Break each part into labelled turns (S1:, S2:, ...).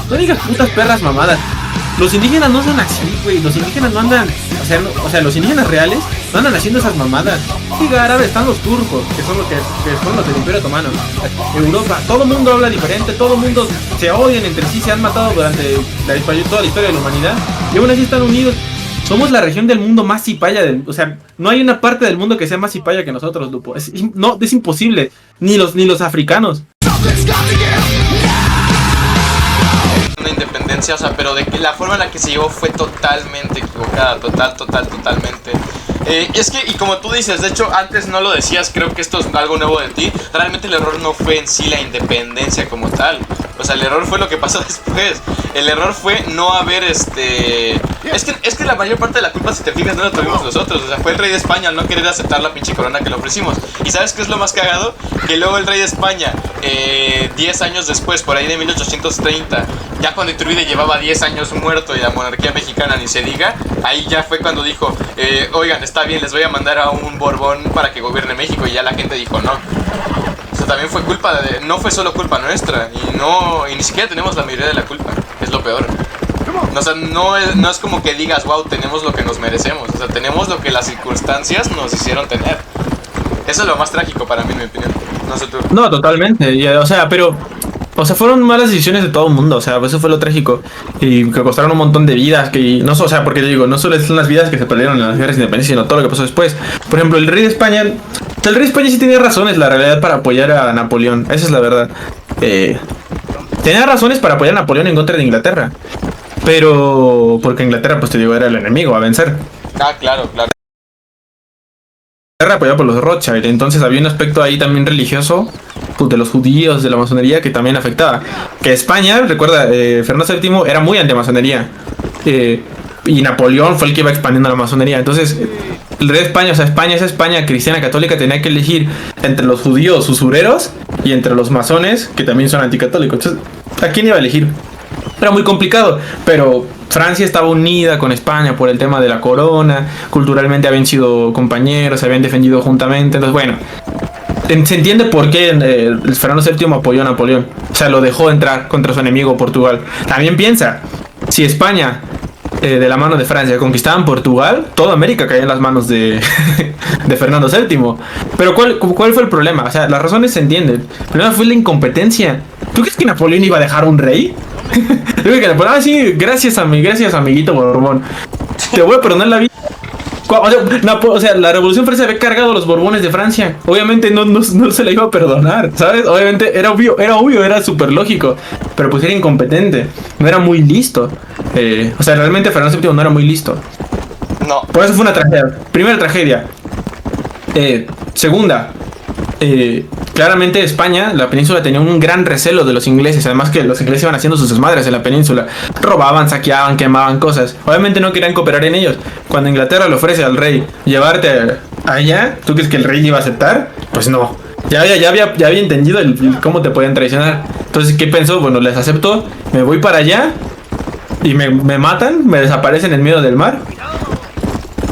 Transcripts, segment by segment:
S1: No digas putas perras mamadas. Los indígenas no son así, güey. Los indígenas no andan, o sea, los indígenas reales no andan haciendo esas mamadas. Liga Árabe están los turcos, que son los del Imperio Otomano. Europa, todo el mundo habla diferente, todo el mundo se odian entre sí, se han matado durante toda la historia de la humanidad. Y aún así están unidos. Somos la región del mundo más cipaya o sea, no hay una parte del mundo que sea más cipaya que nosotros, Lupo. Es imposible. Ni los africanos.
S2: Una independencia, o sea, pero de que la forma en la que se llevó fue totalmente equivocada, totalmente. Es que, y como tú dices, de hecho antes no lo decías, creo que esto es algo nuevo de ti. Realmente el error no fue en sí la independencia como tal. O sea, el error fue lo que pasó después. El error fue no haber Es que la mayor parte de la culpa, si te fijas, no la tuvimos nosotros. O sea, fue el rey de España al no querer aceptar la pinche corona que le ofrecimos. ¿Y sabes qué es lo más cagado? Que luego el rey de España, 10 años después, por ahí de 1830, ya cuando Iturbide llevaba 10 años muerto y la monarquía mexicana ni se diga, ahí ya fue cuando dijo, oigan, está bien, les voy a mandar a un Borbón para que gobierne México. Y ya la gente dijo no. O sea, también fue culpa no fue solo culpa nuestra. Y ni siquiera tenemos la mayoría de la culpa. Es lo peor. O sea, no es como que digas, wow, tenemos lo que nos merecemos. O sea, tenemos lo que las circunstancias nos hicieron tener. Eso es lo más trágico para mí, en mi opinión. No sé tú.
S1: No, totalmente. O sea, fueron malas decisiones de todo el mundo. O sea, eso fue lo trágico. Y que costaron un montón de vidas. O sea, porque te digo, no solo son las vidas que se perdieron en las guerras de independencia, sino todo lo que pasó después. Por ejemplo, el rey de España. O sea, el rey de España sí tenía razones, la realidad, para apoyar a Napoleón. Esa es la verdad. Tenía razones para apoyar a Napoleón en contra de Inglaterra. Pero porque Inglaterra, pues te digo, era el enemigo a vencer.
S2: Ah, claro.
S1: Inglaterra apoyada por los Rothschild. Entonces había un aspecto ahí también religioso, pues, de los judíos, de la masonería, que también afectaba. Que España, recuerda, Fernando VII era muy anti-masonería. Y Napoleón fue el que iba expandiendo la masonería. Entonces, el rey de España, o sea, esa España cristiana católica, tenía que elegir entre los judíos usureros y entre los masones, que también son anticatólicos. Entonces, ¿a quién iba a elegir? Era muy complicado, pero Francia estaba unida con España por el tema de la corona. Culturalmente habían sido compañeros, se habían defendido juntamente. Entonces, bueno, se entiende por qué Fernando VII apoyó a Napoleón. O sea, lo dejó entrar contra su enemigo Portugal. También piensa, si España, de la mano de Francia, conquistaban Portugal, toda América caía en las manos de Fernando VII. Pero ¿cuál fue el problema? O sea, las razones se entienden. El problema fue la incompetencia. ¿Tú crees que Napoleón iba a dejar un rey? Sí, gracias amiguito Borbón. Te voy a perdonar la vida. O sea, la Revolución Francesa había cargado a los Borbones de Francia. Obviamente no se la iba a perdonar, ¿sabes? Obviamente era obvio, era súper lógico. Pero pues era incompetente, no era muy listo. O sea, realmente Fernando VII no era muy listo.
S2: No.
S1: Por eso fue una tragedia. Primera tragedia. Segunda, claramente España, la península, tenía un gran recelo de los ingleses. Además que los ingleses iban haciendo sus desmadres en la península. Robaban, saqueaban, quemaban cosas. Obviamente no querían cooperar en ellos. Cuando Inglaterra le ofrece al rey llevarte allá, ¿tú crees que el rey iba a aceptar? Pues no. Ya había entendido cómo te podían traicionar. Entonces, ¿qué pensó? Bueno, les acepto, me voy para allá y me matan, me desaparecen en medio del mar.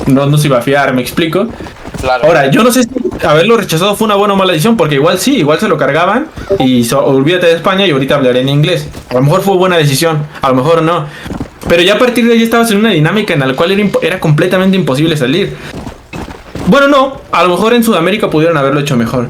S1: No se iba a fiar, ¿me explico?
S2: Claro.
S1: Ahora, yo no sé si haberlo rechazado fue una buena o mala decisión, porque igual se lo cargaban y olvídate de España y ahorita hablaré en inglés. A lo mejor fue buena decisión, a lo mejor no. Pero ya a partir de ahí estabas en una dinámica en la cual era completamente imposible salir. Bueno, no, a lo mejor en Sudamérica pudieron haberlo hecho mejor.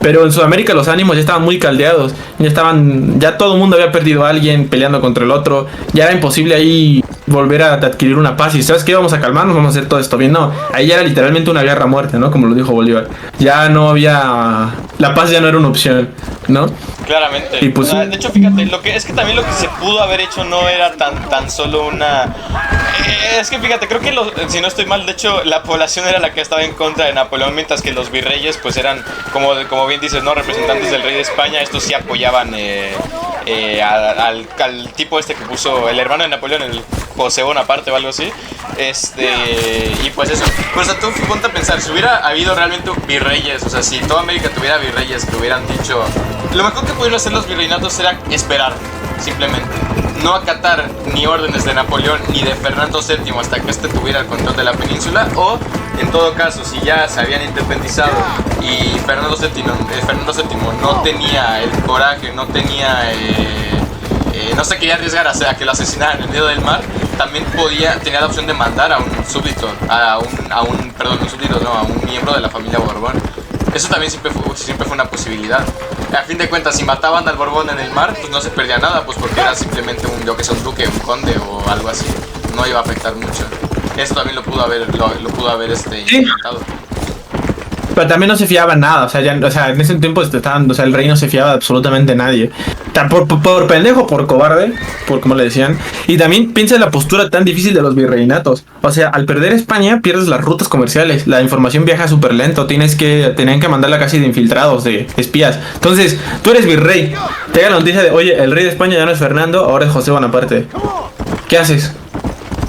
S1: Pero en Sudamérica los ánimos ya estaban muy caldeados. Ya todo el mundo había perdido a alguien peleando contra el otro. Ya era imposible ahí volver a adquirir una paz. Y ¿sabes qué? Vamos a calmarnos, vamos a hacer todo esto bien. No, ahí ya era literalmente una guerra a muerte, ¿no? Como lo dijo Bolívar. Ya no había... La paz ya no era una opción, ¿no?
S2: Claramente.
S1: Y pues,
S2: de hecho, fíjate, es que también lo que se pudo haber hecho no era tan solo una... Es que fíjate, creo que si no estoy mal, de hecho, la población era la que estaba en contra de Napoleón, mientras que los virreyes, pues eran, como bien dices, ¿no? Representantes del rey de España. Estos sí apoyaban al tipo que puso el hermano de Napoleón, el José Bonaparte o algo así. Y pues eso. Pues tú ponte a pensar, si hubiera habido realmente virreyes, o sea, si toda América tuviera virreyes que hubieran dicho, lo mejor que pudieron hacer los virreinatos era esperar, simplemente. No acatar ni órdenes de Napoleón ni de Fernando VII hasta que tuviera el control de la península, o en todo caso, si ya se habían independizado y Fernando VII no tenía el coraje, no tenía no se quería arriesgar a que lo asesinaran en medio del mar, también tenía la opción de mandar a un súbdito, a un miembro de la familia Borbón. Eso también siempre fue una posibilidad. A fin de cuentas, si mataban al Borbón en el mar, pues no se perdía nada, pues porque era simplemente un duque, un conde o algo así. No iba a afectar mucho. Eso también lo pudo haber intentado.
S1: Pero también no se fiaba nada, o sea, en ese tiempo el rey no se fiaba de absolutamente nadie. Por pendejo, por cobarde, por como le decían. Y también piensa en la postura tan difícil de los virreinatos. O sea, al perder España, pierdes las rutas comerciales. La información viaja súper lento. Tenían que mandarla casi de infiltrados, de espías. Entonces, tú eres virrey. Te llega la noticia de, oye, el rey de España ya no es Fernando, ahora es José Bonaparte. ¿Qué haces?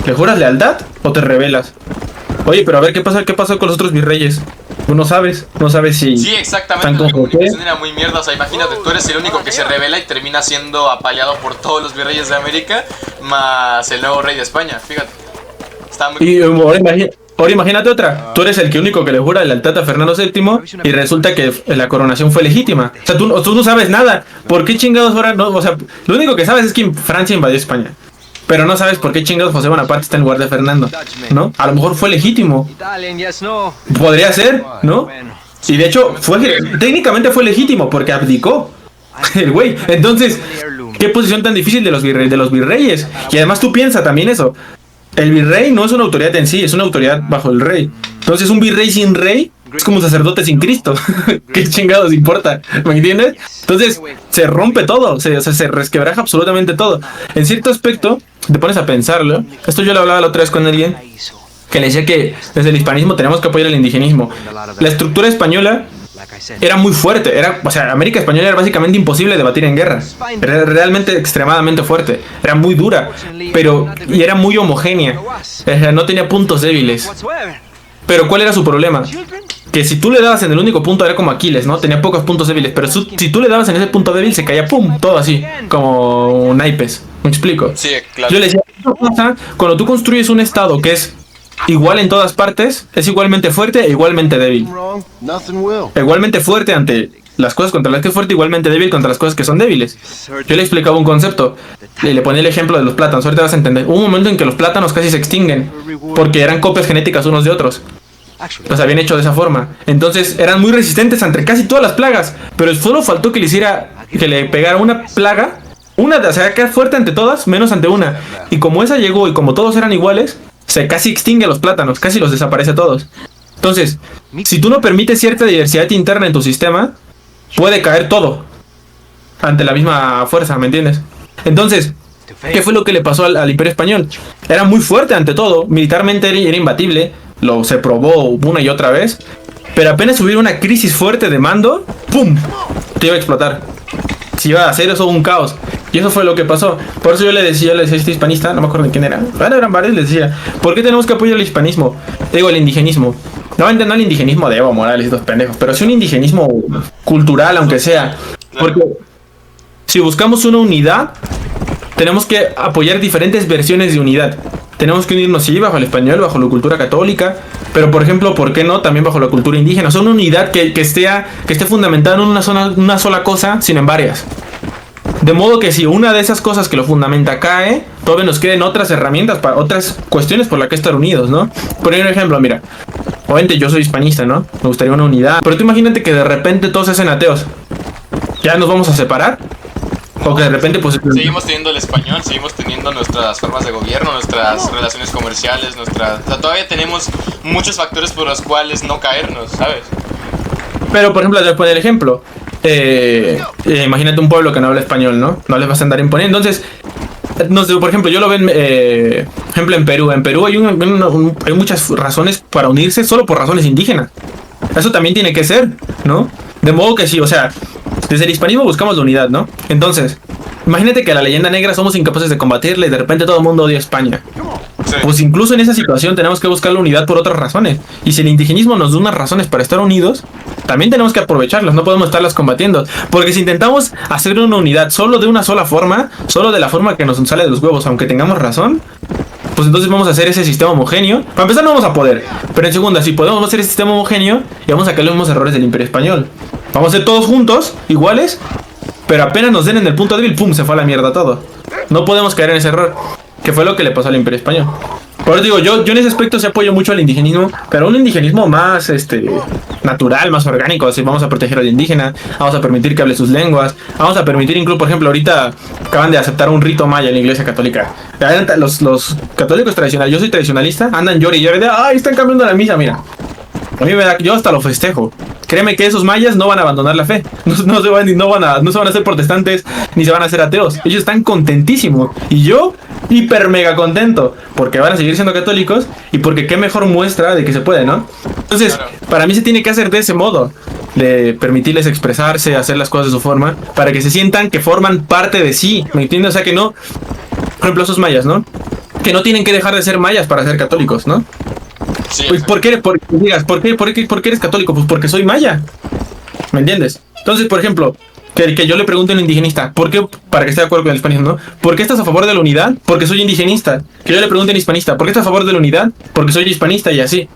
S1: ¿Le juras lealtad o te rebelas? Oye, pero a ver, ¿qué pasó con los otros virreyes? Tú no sabes si...
S2: Sí, exactamente, la comunicación era muy mierda. O sea, imagínate, tú eres el único que se revela y termina siendo apaleado por todos los virreyes de América, más el nuevo rey de España, fíjate. Está muy...
S1: Y ahora imagínate otra. Tú eres el único que le jura lealtad a Fernando VII y resulta que la coronación fue legítima. O sea, tú no sabes nada. ¿Por qué chingados ahora no? O sea, lo único que sabes es que Francia invadió España. Pero no sabes por qué chingados José Bonaparte está en lugar de Fernando, ¿no? A lo mejor fue legítimo. Podría ser, ¿no? Y de hecho, técnicamente fue legítimo porque abdicó el güey. Entonces, ¿qué posición tan difícil de los virreyes? Y además tú piensas también eso. El virrey no es una autoridad en sí, es una autoridad bajo el rey. Entonces, un virrey sin rey es como un sacerdote sin Cristo. ¿Qué chingados importa? ¿Me entiendes? Entonces, se rompe todo, se resquebraja absolutamente todo. En cierto aspecto, te pones a pensarlo. Esto yo lo hablaba la otra vez con alguien que le decía que desde el hispanismo tenemos que apoyar el indigenismo. La estructura española era muy fuerte. O sea, América Española era básicamente imposible de batir en guerra. Era realmente extremadamente fuerte. Era muy dura, y era muy homogénea. No tenía puntos débiles. Pero ¿cuál era su problema? Que si tú le dabas en el único punto era como Aquiles, ¿no? Tenía pocos puntos débiles. Pero si tú le dabas en ese punto débil se caía ¡pum! Todo así, como naipes. ¿Me explico?
S2: Sí, claro.
S1: Yo le decía, cuando tú construyes un estado que es igual en todas partes, es igualmente fuerte e igualmente débil. Igualmente fuerte ante las cosas contra las que es fuerte, igualmente débil contra las cosas que son débiles. Yo le explicaba un concepto y le ponía el ejemplo de los plátanos. Ahorita vas a entender. Hubo un momento en que los plátanos casi se extinguen porque eran copias genéticas unos de otros. Los habían hecho de esa forma. Entonces eran muy resistentes ante casi todas las plagas. Pero solo faltó que le pegara una plaga. O sea, que era fuerte ante todas, menos ante una. Y como esa llegó y como todos eran iguales, se casi extingue a los plátanos, casi los desaparece a todos. Entonces, si tú no permites cierta diversidad interna en tu sistema, puede caer todo ante la misma fuerza, ¿me entiendes? Entonces, ¿qué fue lo que le pasó al Imperio Español? Era muy fuerte ante todo, militarmente era imbatible, se probó una y otra vez, pero apenas hubiera una crisis fuerte de mando, ¡pum!, te iba a explotar. Si iba a hacer eso un caos. Y eso fue lo que pasó. Por eso yo le decía a este hispanista, no me acuerdo de quién era. Bueno, eran varios, les decía, ¿por qué tenemos que apoyar el hispanismo? Digo, el indigenismo. No el indigenismo de Evo Morales y estos pendejos, pero sí un indigenismo cultural, aunque sea. Porque si buscamos una unidad, tenemos que apoyar diferentes versiones de unidad. Tenemos que unirnos, sí, bajo el español, bajo la cultura católica, pero por ejemplo, ¿por qué no? También bajo la cultura indígena. O sea, una unidad que esté fundamentada en una sola cosa, sino en varias. De modo que si una de esas cosas que lo fundamenta cae, todavía nos queden otras herramientas, para otras cuestiones por las que estar unidos, ¿no? Por ejemplo, mira, obviamente yo soy hispanista, ¿no? Me gustaría una unidad, pero tú imagínate que de repente todos se hacen ateos. ¿Ya nos vamos a separar? O que de repente pues...
S2: Seguimos teniendo el español, seguimos teniendo nuestras formas de gobierno, nuestras relaciones comerciales, o sea, todavía tenemos muchos factores por los cuales no caernos, ¿sabes?
S1: Pero por ejemplo, te voy a poner el ejemplo. Imagínate un pueblo que no habla español, ¿no? No les vas a andar imponiendo. Entonces, no sé, por ejemplo, yo lo veo ejemplo en Perú. En Perú hay muchas razones para unirse solo por razones indígenas. Eso también tiene que ser, ¿no? De modo que sí, o sea, desde el hispanismo buscamos la unidad, ¿no? Entonces, imagínate que a la leyenda negra somos incapaces de combatirla y de repente todo el mundo odia a España. Sí. Pues incluso en esa situación tenemos que buscar la unidad por otras razones. Y si el indigenismo nos da unas razones para estar unidos, también tenemos que aprovecharlas, no podemos estarlas combatiendo. Porque si intentamos hacer una unidad solo de una sola forma, solo de la forma que nos sale de los huevos, aunque tengamos razón, pues entonces vamos a hacer ese sistema homogéneo. Para empezar no vamos a poder, pero en segunda, si podemos hacer ese sistema homogéneo y vamos a caer los mismos errores del Imperio Español. Vamos a ser todos juntos, iguales, pero apenas nos den en el punto débil, pum, se fue a la mierda todo. No podemos caer en ese error, que fue lo que le pasó al Imperio Español. Por eso digo, yo en ese aspecto sí apoyo mucho al indigenismo, pero un indigenismo más natural, más orgánico. Así vamos a proteger al indígena, vamos a permitir que hable sus lenguas, vamos a permitir incluso, por ejemplo, ahorita acaban de aceptar un rito maya en la iglesia católica. Los católicos tradicionales, yo soy tradicionalista, andan llore y llore de, ay, están cambiando la misa, mira. A mí me da, yo hasta lo festejo. Créeme que esos mayas no van a abandonar la fe. No se van a hacer protestantes ni se van a hacer ateos. Ellos están contentísimos. Y yo, hiper mega contento. Porque van a seguir siendo católicos. Y porque qué mejor muestra de que se puede, ¿no? Entonces, para mí se tiene que hacer de ese modo. De permitirles expresarse, hacer las cosas de su forma. Para que se sientan que forman parte de sí. ¿Me entiendes? O sea que no. Por ejemplo, esos mayas, ¿no? Que no tienen que dejar de ser mayas para ser católicos, ¿no?
S2: Sí,
S1: pues ¿por qué eres católico? Pues porque soy maya. ¿Me entiendes? Entonces, por ejemplo, que yo le pregunte a un indigenista, ¿por qué? Para que esté de acuerdo con el hispanismo, ¿no? ¿Por qué estás a favor de la unidad? Porque soy indigenista. Que yo le pregunte a un hispanista, ¿por qué estás a favor de la unidad? Porque soy hispanista y así.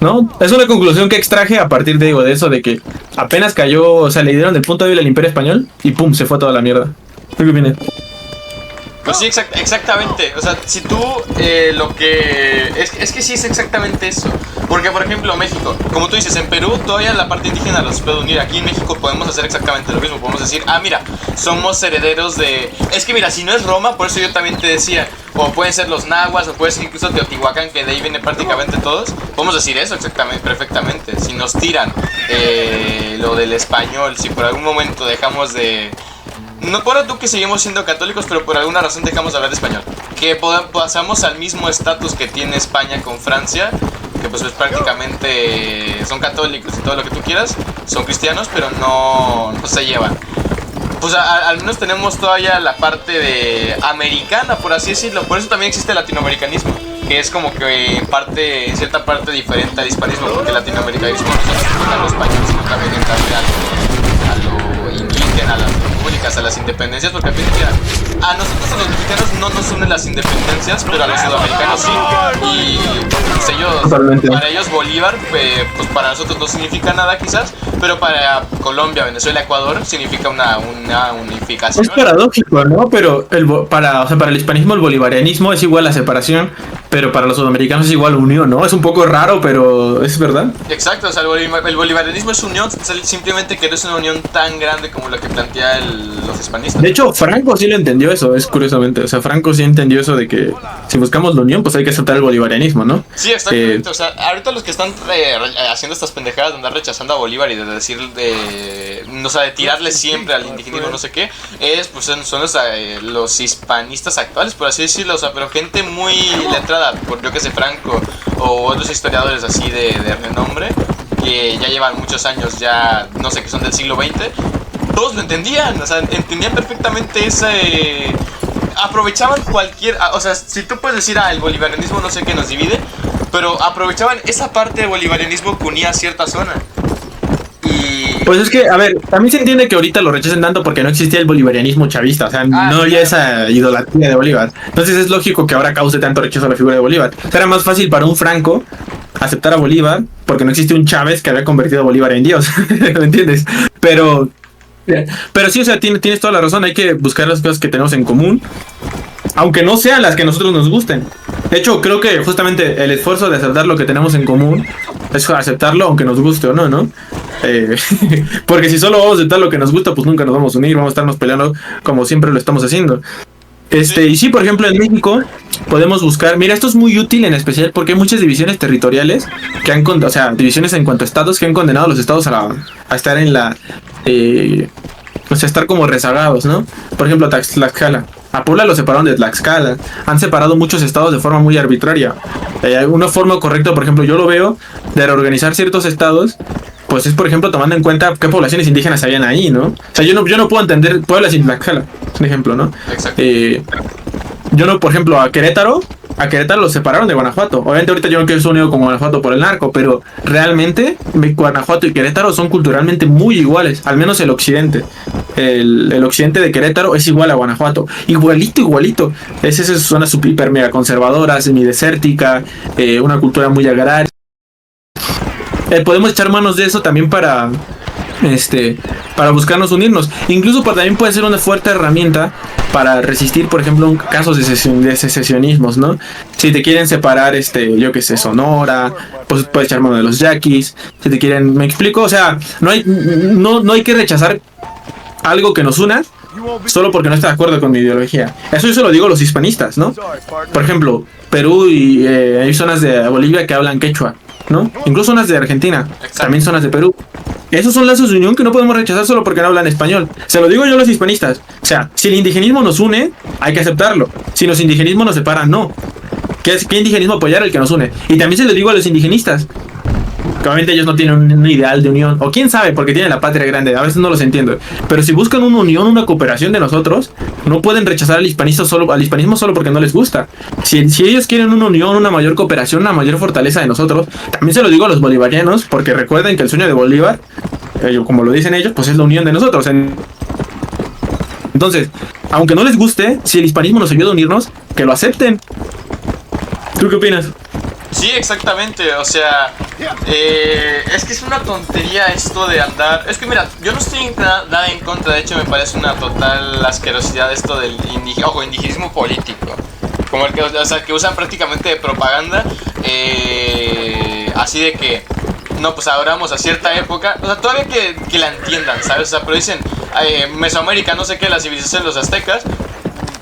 S1: ¿No? Es una conclusión que extraje a partir de eso, de que apenas cayó, o sea, le dieron el punto débil al Imperio Español y pum, se fue toda la mierda. ¿Qué viene?
S2: Pues sí, exactamente. O sea, si tú lo que... Es que sí es exactamente eso. Porque, por ejemplo, México, como tú dices, en Perú todavía la parte indígena los puede unir. Aquí en México podemos hacer exactamente lo mismo. Podemos decir, mira, somos herederos de... Es que mira, si no es Roma, por eso yo también te decía, o pueden ser los nahuas, o puede ser incluso Teotihuacán, que de ahí viene prácticamente todos. Podemos decir eso exactamente, perfectamente. Si nos tiran lo del español, si por algún momento dejamos de... No por tú que seguimos siendo católicos, pero por alguna razón dejamos de hablar español. Que pasamos al mismo estatus que tiene España con Francia, que pues prácticamente son católicos y todo lo que tú quieras, son cristianos, pero no se llevan. Pues al menos tenemos todavía la parte de americana, por así decirlo. Por eso también existe el latinoamericanismo, que es como que en cierta parte diferente al hispanismo, porque el latinoamericanismo no solo a los españoles, sino también a lo indígena, a las repúblicas, a las independencias, porque a nosotros a los mexicanos no nos unen las independencias, pero a los sudamericanos sí. Y pues para ellos Bolívar, pues para nosotros no significa nada quizás, pero para Colombia, Venezuela, Ecuador significa una unificación.
S1: Es paradójico, ¿no? Pero para el hispanismo el bolivarianismo es igual a separación, pero para los sudamericanos es igual a unión, ¿no? Es un poco raro, pero es verdad.
S2: Exacto, o sea, el bolivarianismo es unión, simplemente que no es una unión tan grande como la que plantea los hispanistas.
S1: De hecho, Franco sí lo entendió eso, es curiosamente. O sea, Franco sí entendió eso de que si buscamos la unión, pues hay que aceptar el bolivarianismo, ¿no?
S2: Sí, exactamente. O sea, ahorita los que están haciendo estas pendejadas de andar rechazando a Bolívar y de decir, de tirarle siempre al indigenismo, no sé qué, son los hispanistas actuales, por así decirlo. O sea, pero gente muy letrada, por yo que sé, Franco o otros historiadores así de renombre, que ya llevan muchos años, ya no sé, que son del siglo XX. Todos lo entendían, o sea, entendían perfectamente aprovechaban o sea, si tú puedes decir, el bolivarianismo no sé qué nos divide, pero aprovechaban esa parte del bolivarianismo que unía a cierta zona.
S1: Pues es que, a ver, también se entiende que ahorita lo rechacen tanto porque no existía el bolivarianismo chavista, o sea, no había esa idolatría de Bolívar. Entonces es lógico que ahora cause tanto rechazo a la figura de Bolívar. O sea, era más fácil para un Franco aceptar a Bolívar porque no existe un Chávez que había convertido a Bolívar en Dios, ¿me entiendes? Pero sí, o sea, tienes toda la razón, hay que buscar las cosas que tenemos en común, aunque no sean las que a nosotros nos gusten. De hecho, creo que justamente el esfuerzo de aceptar lo que tenemos en común es aceptarlo aunque nos guste o no, ¿no? Porque si solo vamos a aceptar lo que nos gusta, pues nunca nos vamos a unir, vamos a estarnos peleando como siempre lo estamos haciendo. Y sí, por ejemplo, en México podemos buscar, mira, esto es muy útil en especial porque hay muchas divisiones territoriales que o sea, divisiones en cuanto a estados que han condenado a los estados a estar en la, o sea, estar como rezagados, ¿no? Por ejemplo, Tlaxcala. A Puebla lo separaron de Tlaxcala. Han separado muchos estados de forma muy arbitraria. Una forma correcta, por ejemplo, yo lo veo, de reorganizar ciertos estados, pues es, por ejemplo, tomando en cuenta qué poblaciones indígenas habían ahí, ¿no? O sea, yo no puedo entender Puebla sin Tlaxcala, es un ejemplo, ¿no?
S2: Exacto.
S1: Yo no, por ejemplo, a Querétaro lo separaron de Guanajuato. Obviamente ahorita yo no quiero ser unido con Guanajuato por el narco, pero realmente Guanajuato y Querétaro son culturalmente muy iguales, al menos el occidente. El occidente de Querétaro es igual a Guanajuato, igualito. Es esa zona hiper mega conservadora, semidesértica, una cultura muy agraria. Podemos echar manos de eso también para para buscarnos unirnos. Incluso también puede ser una fuerte herramienta para resistir, por ejemplo, casos de secesionismos, ¿no? Si te quieren separar, yo que sé, Sonora, pues puedes echar mano de los yaquis. Si te quieren, ¿me explico? O sea, no hay que rechazar algo que nos una solo porque no está de acuerdo con mi ideología. Eso yo se lo digo a los hispanistas, ¿no? Por ejemplo, Perú y hay zonas de Bolivia que hablan quechua, ¿no? Incluso zonas de Argentina, también zonas de Perú. Esos son lazos de unión que no podemos rechazar solo porque no hablan español. Se lo digo yo a los hispanistas. O sea, si el indigenismo nos une, hay que aceptarlo. Si los indigenismos nos separan, no. ¿Qué indigenismo apoyar el que nos une? Y también se lo digo a los indigenistas. Que obviamente ellos no tienen un ideal de unión. O quién sabe, porque tienen la patria grande. A veces no los entiendo. Pero si buscan una unión, una cooperación de nosotros, no pueden rechazar al hispanismo solo porque no les gusta. Si ellos quieren una unión, una mayor cooperación, una mayor fortaleza de nosotros, también se lo digo a los bolivarianos, porque recuerden que el sueño de Bolívar, como lo dicen ellos, pues es la unión de nosotros. Entonces, aunque no les guste, si el hispanismo nos ayuda a unirnos, que lo acepten. ¿Tú qué opinas?
S2: Sí, exactamente, o sea, es que es una tontería esto de andar. Es que mira, yo no estoy nada en contra, de hecho me parece una total asquerosidad esto del indigenismo político. Como el que, o sea, que usan prácticamente de propaganda, así de que, no, pues ahora vamos a cierta época, o sea, todavía que la entiendan, ¿sabes? O sea, pero dicen, Mesoamérica, no sé qué, la civilización de los aztecas,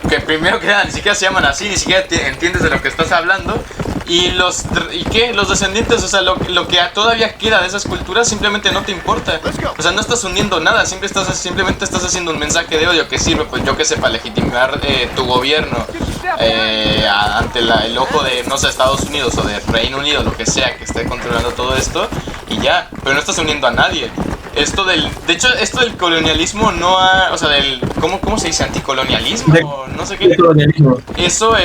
S2: que primero que nada ni siquiera se llaman así, ni siquiera entiendes de lo que estás hablando. ¿Y qué? Los descendientes, o sea, lo que todavía queda de esas culturas simplemente no te importa. O sea, no estás uniendo nada, simplemente estás haciendo un mensaje de odio que sirve, pues yo que sé, para legitimar tu gobierno ante el ojo de, no sé, Estados Unidos o de Reino Unido, lo que sea, que esté controlando todo esto, y ya, pero no estás uniendo a nadie. De hecho, esto del colonialismo no ha, o sea, ¿cómo se dice? Anticolonialismo, no sé qué. Eso,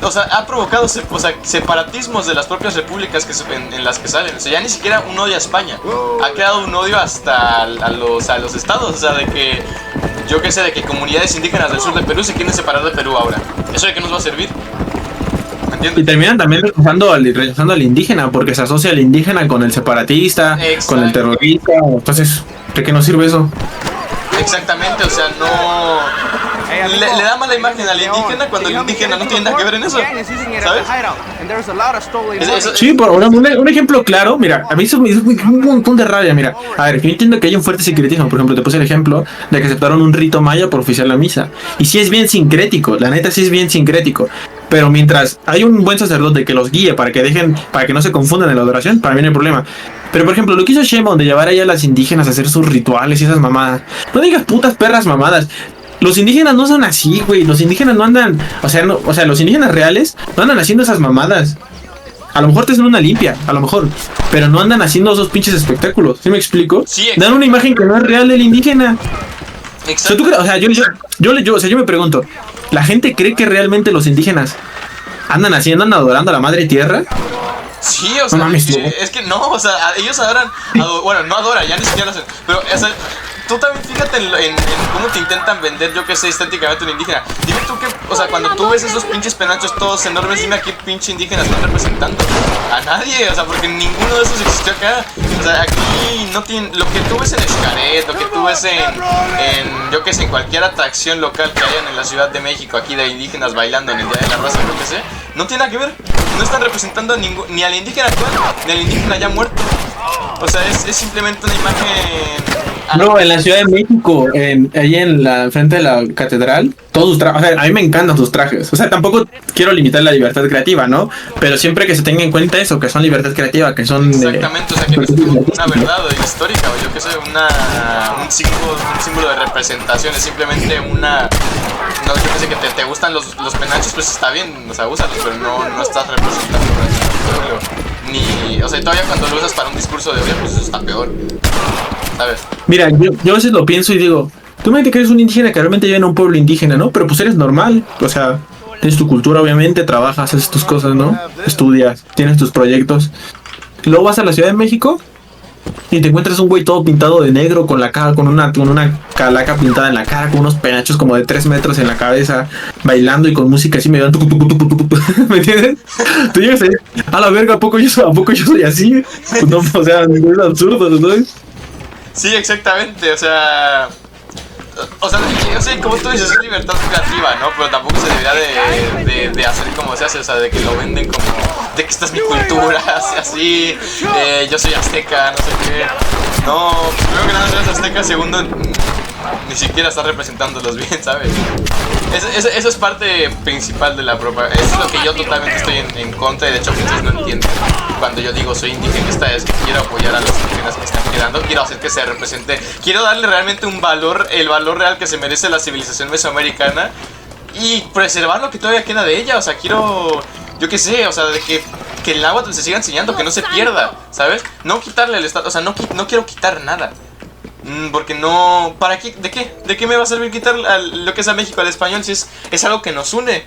S2: o sea, ha provocado, o sea, separatismos de las propias repúblicas en las que salen. O sea, ya ni siquiera un odio a España. Ha creado un odio hasta a los estados, o sea, de que, yo qué sé, de que comunidades indígenas del sur de Perú se quieren separar de Perú ahora. ¿Eso de qué nos va a servir?
S1: Y terminan también rechazando al indígena, porque se asocia al indígena con el separatista, con el terrorista. Entonces, ¿de qué nos sirve eso?
S2: Exactamente, o sea, no... Le da mala imagen al indígena cuando el indígena no tiene nada que ver en eso, ¿sabes?
S1: Sí, por un ejemplo claro, mira, a mí eso me hizo un montón de rabia, mira. A ver, yo entiendo que hay un fuerte sincretismo, por ejemplo, te puse el ejemplo de que aceptaron un rito maya por oficiar la misa. Y sí es bien sincrético, la neta sí es bien sincrético. Pero mientras hay un buen sacerdote que los guíe para que no se confundan en la adoración, para mí no hay problema. Pero por ejemplo, lo que hizo Sheinbaum de llevar allá a las indígenas a hacer sus rituales y esas mamadas. No digas putas perras mamadas. Los indígenas no son así, güey. Los indígenas no andan, o sea, los indígenas reales no andan haciendo esas mamadas. A lo mejor te hacen una limpia, a lo mejor, pero no andan haciendo esos pinches espectáculos. ¿Sí me explico?
S2: Sí,
S1: dan una imagen que no es real del indígena.
S2: Exacto.
S1: O sea, yo me pregunto, ¿la gente cree que realmente los indígenas andan adorando a la madre tierra?
S2: Sí, o sea, no, es que no, o sea, ellos adoran, bueno, no adoran, ya ni siquiera lo hacen, pero, o sea, tú también fíjate en cómo te intentan vender, yo que sé, estéticamente un indígena. Dime tú que, o sea, cuando tú ves esos pinches penachos todos enormes, dime a qué pinche indígena están representando. A nadie, o sea, porque ninguno de esos existió acá. O sea, aquí no tienen, lo que tú ves en Xcaret, lo que tú ves yo que sé, en cualquier atracción local que hayan en la Ciudad de México, aquí de indígenas bailando en el Día de la Raza, lo que sé, no tiene nada que ver. No están representando ni al indígena actual, ni al indígena ya muerto. O sea, es simplemente una imagen...
S1: No, en la Ciudad de México, ahí en la frente de la catedral, todos sus trajes, o sea, a mí me encantan sus trajes. O sea, tampoco quiero limitar la libertad creativa, ¿no? Pero siempre que se tenga en cuenta eso, que son libertad creativa, que son...
S2: Exactamente, o sea, que es una verdad histórica, o yo qué sé, un símbolo de representación, es simplemente una... No, yo qué sé, que te gustan los penachos, pues está bien, o sea, úsalos, pero no estás representando al pueblo. O sea, todavía cuando lo usas para un discurso de odio, pues eso está peor, ¿sabes?
S1: Mira, yo a veces lo pienso y digo, tú me dices que eres un indígena que realmente vive en un pueblo indígena, ¿no? Pero pues eres normal, o sea, tienes tu cultura, obviamente, trabajas, haces tus cosas, ¿no? Estudias, tienes tus proyectos. Luego vas a la Ciudad de México y te encuentras un güey todo pintado de negro con la cara, con una calaca pintada en la cara, con unos penachos como de 3 metros en la cabeza, bailando y con música así medio... ¿Me entiendes? Tú llegas ahí, a la verga, ¿a poco yo soy así? Pues no, o sea, es absurdo, ¿no?
S2: Sí, exactamente, o sea, yo sé, como tú dices, es libertad creativa, ¿no? Pero tampoco se debería de hacer como se hace, o sea, de que lo venden como, de que esta es mi cultura, así, yo soy azteca, no sé qué. No, pues primero que nada no eres azteca, segundo, ni siquiera estás representándolos bien, ¿sabes? Eso es parte principal de la propaganda. Eso es lo que yo totalmente estoy en contra y de hecho muchos no entienden. Cuando yo digo soy indigenista es que quiero apoyar a los indígenas que están quedando, quiero hacer que se represente, quiero darle realmente un valor, el valor real que se merece la civilización mesoamericana y preservar lo que todavía queda de ella. O sea, quiero, yo qué sé, o sea, de que el náhuatl se siga enseñando, que no se pierda, ¿sabes? No quitarle el estado, o sea, no quiero quitar nada. Porque no... ¿Para qué? ¿De qué? ¿De qué me va a servir quitar lo que es a México, al español? Si es algo que nos une.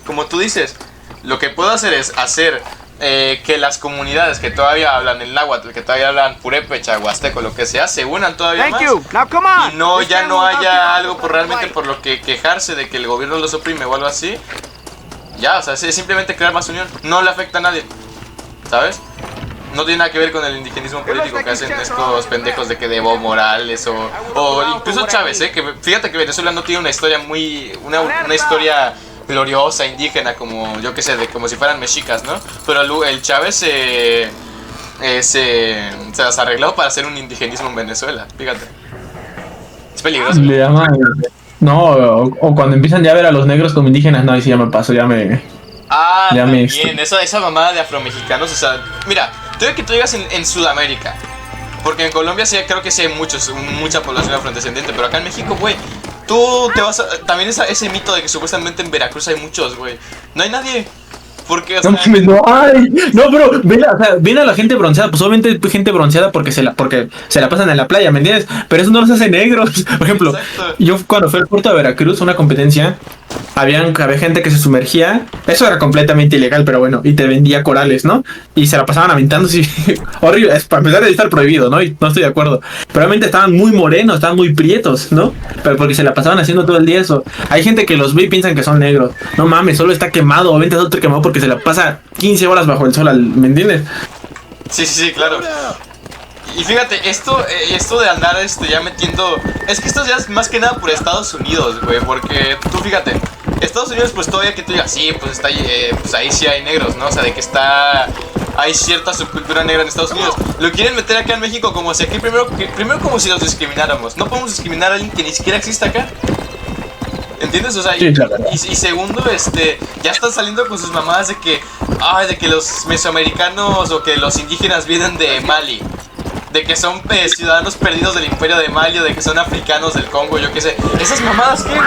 S2: Como tú dices, lo que puedo hacer es hacer que las comunidades que todavía hablan el náhuatl, que todavía hablan purépecha, huasteco, lo que sea, se unan todavía más. Y no, ya no haya algo realmente por lo que quejarse de que el gobierno los oprime o algo así. Ya, o sea, es simplemente crear más unión. No le afecta a nadie, ¿sabes? No tiene nada que ver con el indigenismo político que hacen estos pendejos de que de Evo Morales o incluso Chávez, que fíjate que Venezuela no tiene una historia una historia gloriosa indígena como yo que sé, como si fueran mexicas, ¿no? Pero el Chávez se las arregló para hacer un indigenismo en Venezuela, fíjate. Es peligroso.
S1: Le llaman, no, o cuando empiezan ya a ver a los negros como indígenas, no, ahí sí ya me paso, ya me
S2: también, esa mamada de afromexicanos, o sea, mira, tengo que tú llegas en Sudamérica, porque en Colombia sí, creo que sí hay mucha población afrodescendiente, pero acá en México, güey, tú te vas a... También ese mito de que supuestamente en Veracruz hay muchos, güey, no hay nadie. Porque, o sea,
S1: no, pero ven a la gente bronceada, pues obviamente gente bronceada porque se la pasan en la playa, ¿me entiendes? Pero eso no los hace negros. Por ejemplo, exacto. Yo cuando fui al puerto de Veracruz, una competencia, había gente que se sumergía, eso era completamente ilegal, pero bueno, y te vendía corales, ¿no? Y se la pasaban aventando así, horrible, para empezar a estar prohibido, ¿no? Y no estoy de acuerdo. Pero realmente estaban muy morenos, estaban muy prietos, ¿no? Pero porque se la pasaban haciendo todo el día eso. Hay gente que los ve y piensan que son negros. No mames, solo está quemado, obviamente es otro quemado porque se la pasa 15 horas bajo el sol, ¿me entiendes?
S2: Sí, claro. Y fíjate, esto de andar ya metiendo... Es que esto ya es más que nada por Estados Unidos, güey. Porque tú fíjate, Estados Unidos pues todavía que tú digas, sí, pues está pues ahí sí hay negros, ¿no? O sea, de que hay cierta subcultura negra en Estados Unidos. Lo quieren meter acá en México como si aquí primero como si los discrimináramos. No podemos discriminar a alguien que ni siquiera existe acá. ¿Entiendes? O sea, sí, claro. y segundo, ya están saliendo con sus mamadas de que los mesoamericanos o que los indígenas vienen de Mali. De que son ciudadanos perdidos del imperio de Mali, o de que son africanos del Congo, yo qué sé. ¿Esas mamadas qué, güey?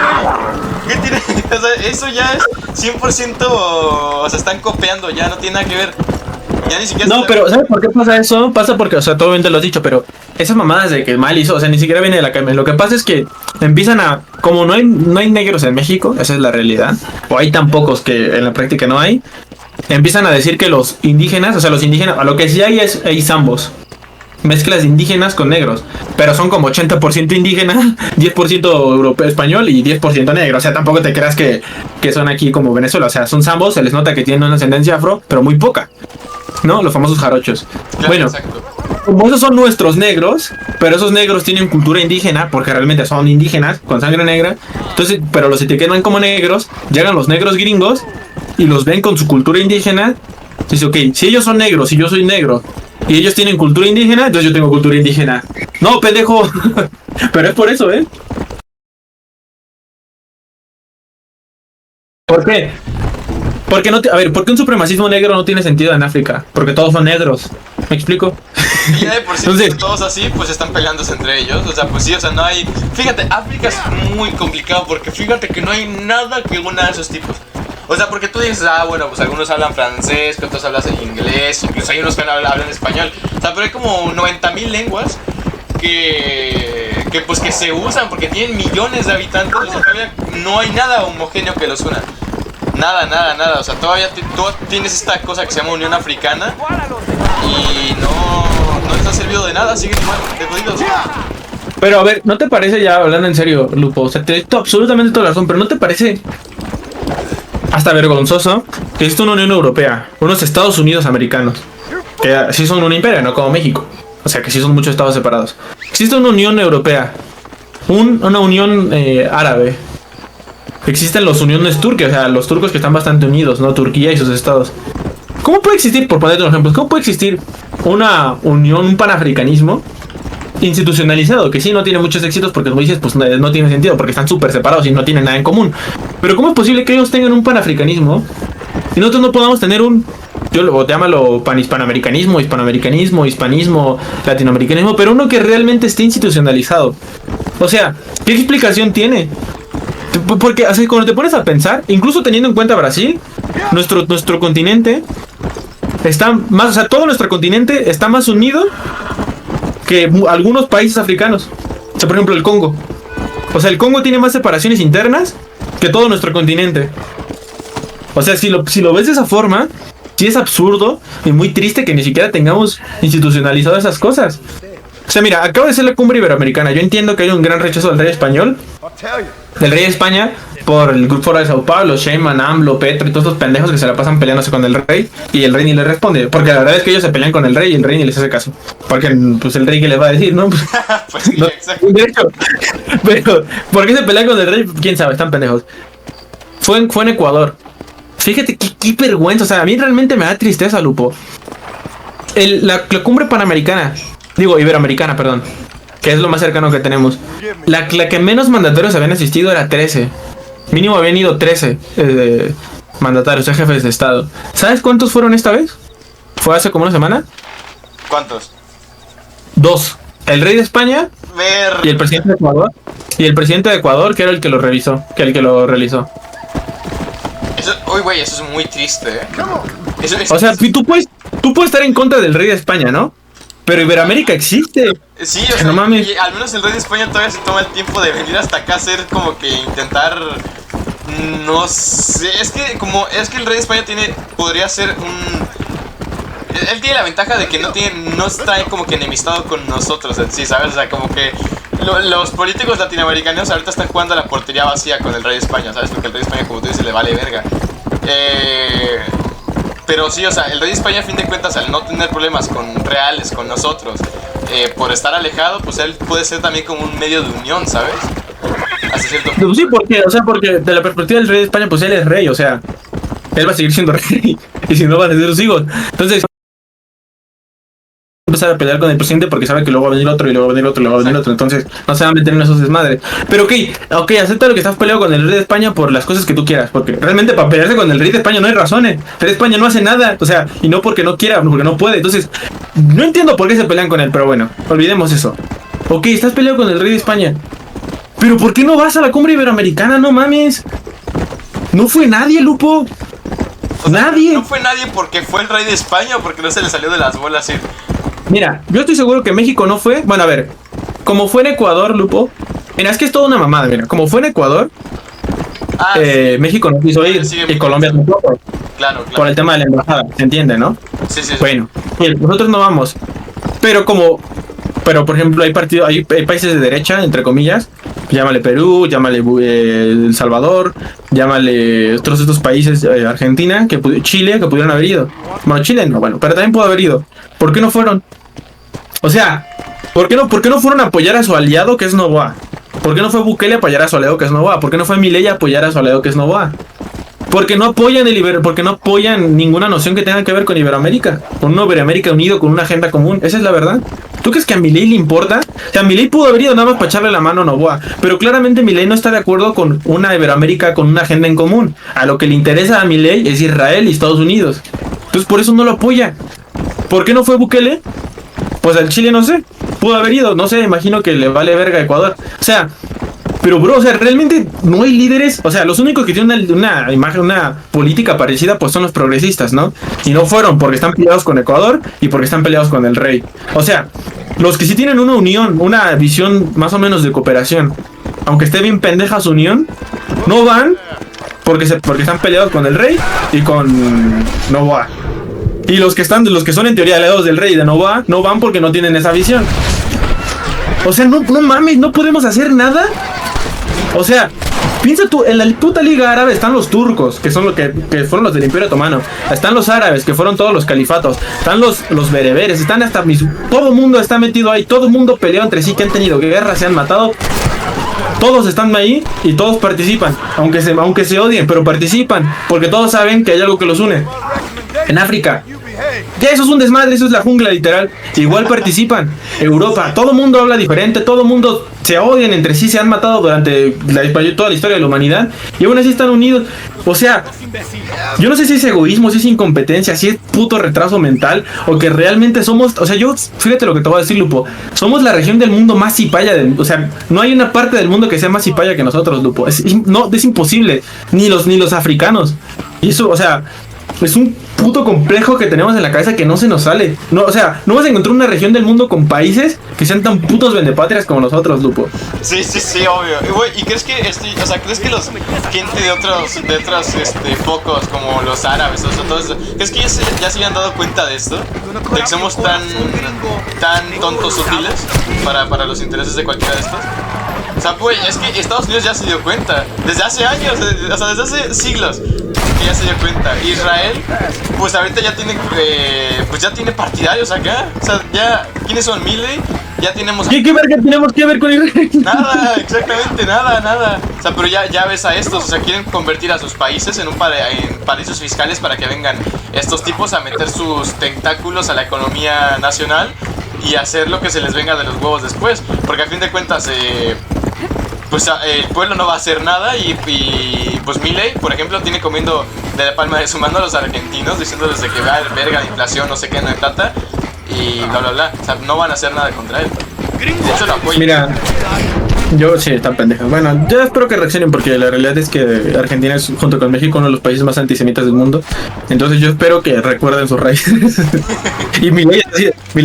S2: ¿Qué tiene? O sea, eso ya es 100%, o sea, están copiando, ya no tiene nada que ver. Ya ni siquiera...
S1: No, pero ¿sabes por qué pasa eso? Pasa porque, o sea, todo bien te lo has dicho, pero esas mamadas de que Mali, o sea, ni siquiera viene de la calle. Lo que pasa es que empiezan como no hay negros en México, esa es la realidad, o hay tan pocos que en la práctica no hay, empiezan a decir que los indígenas, a lo que sí hay zambos. Mezclas indígenas con negros, pero son como 80% indígena, 10% europeo español y 10% negro. O sea, tampoco te creas que son aquí como Venezuela. O sea, son zambos, se les nota que tienen una ascendencia afro, pero muy poca, ¿no? Los famosos jarochos. Claro, bueno, exacto. Como esos son nuestros negros, pero esos negros tienen cultura indígena, porque realmente son indígenas con sangre negra. Entonces, pero los etiquetan como negros, llegan los negros gringos y los ven con su cultura indígena. Dice, ok, si ellos son negros y yo soy negro, y ellos tienen cultura indígena, entonces yo tengo cultura indígena. No, pendejo. Pero es por eso, ¿eh? ¿Por qué? Porque ¿por qué un supremacismo negro no tiene sentido en África? Porque todos son negros. ¿Me explico?
S2: Y ya de por sí, entonces, todos así, pues están peleándose entre ellos. O sea, pues sí, o sea, no hay... Fíjate, África es muy complicado porque fíjate que no hay nada que una de esos tipos. O sea, porque tú dices, bueno, pues algunos hablan francés, que otros hablan inglés, incluso hay unos que hablan español. O sea, pero hay como 90,000 lenguas que pues que se usan porque tienen millones de habitantes. O sea, todavía no hay nada homogéneo que los una. Nada. O sea, todavía tú tienes esta cosa que se llama Unión Africana y no les ha servido de nada, siguen igual, de jodidos.
S1: Pero a ver, ¿no te parece, ya hablando en serio, Lupo? O sea, te doy absolutamente toda la razón, pero ¿no te parece hasta vergonzoso que existe una Unión Europea, unos Estados Unidos americanos, que sí son un imperio, no como México? O sea, que sí son muchos estados separados. existe una Unión Europea, una Unión Árabe. Existen las uniones turcas, o sea, los turcos que están bastante unidos, ¿no? Turquía y sus estados. ¿Cómo puede existir, por ponerte un ejemplo, cómo puede existir una unión, un panafricanismo institucionalizado, que sí no tiene muchos éxitos porque como dices, pues no tiene sentido, porque están súper separados y no tienen nada en común? Pero ¿cómo es posible que ellos tengan un panafricanismo y nosotros no podamos tener llámalo hispanoamericanismo, hispanismo, latinoamericanismo, pero uno que realmente esté institucionalizado? O sea, ¿qué explicación tiene? Porque así, cuando te pones a pensar, incluso teniendo en cuenta Brasil, nuestro continente está más, o sea, todo nuestro continente está más unido que algunos países africanos. O sea, por ejemplo, el Congo. O sea, el Congo tiene más separaciones internas que todo nuestro continente. O sea, si lo ves de esa forma, sí es absurdo y muy triste que ni siquiera tengamos institucionalizado esas cosas. O sea, mira, acaba de ser la cumbre iberoamericana. Yo entiendo que hay un gran rechazo del rey español, del rey de España, por el Grupo de Sao Paulo, Sheinbaum, AMLO, Petro y todos estos pendejos que se la pasan peleándose con el rey y el rey ni le responde. Porque la verdad es que ellos se pelean con el rey y el rey ni les hace caso. Porque, pues, el rey, ¿qué les va a decir, no?
S2: Pues sí,
S1: no,
S2: exacto.
S1: de hecho, pero, ¿por qué se pelean con el rey? ¿Quién sabe? Están pendejos. Fue en Ecuador. Fíjate qué vergüenza. O sea, a mí realmente me da tristeza, Lupo. La cumbre panamericana, digo, iberoamericana, perdón, que es lo más cercano que tenemos. La que menos mandatarios habían asistido era 13. Mínimo habían ido 13 mandatarios, jefes de estado. ¿Sabes cuántos fueron esta vez? ¿Fue hace como una semana?
S2: ¿Cuántos?
S1: 2. El rey de España y el presidente de Ecuador. Y el presidente de Ecuador, que era el que lo revisó, el que lo realizó.
S2: Uy, güey, eso es muy triste, ¿eh?
S1: O sea, tú puedes estar en contra del rey de España, ¿no? Pero Iberoamérica existe.
S2: Sí, o sea,
S1: no mames.
S2: Y al menos el rey de España todavía se toma el tiempo de venir hasta acá a hacer como que intentar... No sé, es que el rey de España podría ser un... Él tiene la ventaja de que no está como que enemistado con nosotros en sí, ¿sabes? O sea, como que los políticos latinoamericanos ahorita están jugando a la portería vacía con el rey de España, ¿sabes? Porque el rey de España, como tú dices, le vale verga. Pero sí, o sea, el rey de España, a fin de cuentas, al no tener problemas reales con nosotros, por estar alejado, pues él puede ser también como un medio de unión, ¿sabes? Hasta cierto punto.
S1: Pues sí, porque de la perspectiva del rey de España, pues él es rey, o sea, él va a seguir siendo rey, y si no van a ser sus hijos. Entonces, empezar a pelear con el presidente porque sabe que luego va a venir otro y luego va a venir otro y luego va a venir otro, entonces no se va a meter en esos desmadres. Pero ok, acepta lo que estás peleado con el rey de España por las cosas que tú quieras, porque realmente para pelearse con el rey de España no hay razones. El rey de España no hace nada, o sea, y no porque no quiera, porque no puede. Entonces, no entiendo por qué se pelean con él, pero bueno, olvidemos eso. Ok, estás peleado con el rey de España, pero ¿por qué no vas a la cumbre iberoamericana? No mames. No fue nadie, Lupo. Nadie.
S2: No fue nadie porque fue el rey de España o porque no se le salió de las bolas ir.
S1: Mira, yo estoy seguro que México no fue. Bueno, a ver, como fue en Ecuador, Lupo. Mira, es que es toda una mamada, mira. Como fue en Ecuador,
S2: Sí.
S1: México no quiso ir y Colombia tampoco.
S2: Claro.
S1: Por el tema de la embajada, ¿se entiende, no?
S2: Sí.
S1: Bueno, nosotros no vamos. Pero por ejemplo, hay países de derecha, entre comillas. Llámale Perú, llámale El Salvador, llámale otros estos países, Argentina, Chile, que pudieron haber ido. Bueno, Chile no, bueno, pero también pudo haber ido. ¿Por qué no fueron? O sea, ¿por qué no fueron a apoyar a su aliado que es Noboa? ¿Por qué no fue Bukele a apoyar a su aliado que es Noboa? ¿Por qué no fue Milei a apoyar a su aliado que es Noboa? Porque no apoyan ninguna noción que tenga que ver con Iberoamérica, con una Iberoamérica unido, con una agenda común. Esa es la verdad. ¿Tú crees que a Milei le importa? O sea, Milei pudo haber ido nada más para echarle la mano a Noboa, pero claramente Milei no está de acuerdo con una Iberoamérica con una agenda en común. A lo que le interesa a Milei es Israel y Estados Unidos. Entonces por eso no lo apoya. ¿Por qué no fue Bukele? Pues al Chile no sé. Pudo haber ido, no sé, imagino que le vale verga a Ecuador. O sea, pero bro, o sea, realmente no hay líderes. O sea, los únicos que tienen una imagen, una política parecida, pues son los progresistas, ¿no? Y no fueron porque están peleados con Ecuador y porque están peleados con el rey. O sea, los que sí tienen una unión, una visión más o menos de cooperación, aunque esté bien pendeja su unión, no van porque están peleados con el rey y con Noboa. Y los que son en teoría aliados del rey y de Noboa, no van porque no tienen esa visión. O sea, no mames, no podemos hacer nada. O sea, Piensa tú, en la puta Liga Árabe están los turcos, que son que fueron los del Imperio Otomano. Están los árabes, que fueron todos los califatos. Están los bereberes, están hasta todo el mundo está metido ahí. Todo el mundo peleó entre sí, que han tenido guerras, se han matado. Todos están ahí y todos participan, aunque se odien, pero participan, porque todos saben que hay algo que los une. En África, ya eso es un desmadre, eso es la jungla literal. Igual participan. Europa, todo el mundo habla diferente, todo el mundo se odian entre sí, se han matado durante toda la historia de la humanidad y aún así están unidos. O sea, yo no sé si es egoísmo, si es incompetencia, si es puto retraso mental o que realmente somos, o sea, fíjate lo que te voy a decir, Lupo, somos la región del mundo más cipaya, o sea, no hay una parte del mundo que sea más cipaya que nosotros, Lupo. Es imposible, ni los africanos. Y eso, o sea, es un puto complejo que tenemos en la cabeza que no se nos sale. No, o sea, no vas a encontrar una región del mundo con países que sean tan putos vendepatrias como nosotros, Lupo.
S2: Sí, obvio. ¿Y crees que crees que los gente de otros focos como los árabes, todo eso, crees que ya se habían dado cuenta de esto? De que somos tan tontos útiles para los intereses de cualquiera de estos. O sea, pues, es que Estados Unidos ya se dio cuenta. Desde hace años, o sea, desde hace siglos que ya se dio cuenta. Israel, pues ahorita ya tiene partidarios acá. O sea, ya, ¿quiénes son? Milley, ya tenemos...
S1: ¿Qué tenemos que ver con Israel?
S2: Nada, exactamente, nada. O sea, pero ya ves a estos, o sea, quieren convertir a sus países en paraísos fiscales para que vengan estos tipos a meter sus tentáculos a la economía nacional y hacer lo que se les venga de los huevos después. Porque a fin de cuentas, pues el pueblo no va a hacer nada y pues Milley, por ejemplo, tiene comiendo de la palma de su mano a los argentinos, diciéndoles de que va a haber verga de inflación, no sé qué, no hay plata y bla. O sea, no van a hacer nada contra él. De hecho, lo apoyo.
S1: Mira, yo sí, están pendejas. Bueno, yo espero que reaccionen porque la realidad es que Argentina es, junto con México, uno de los países más antisemitas del mundo. Entonces yo espero que recuerden sus raíces. Y Milei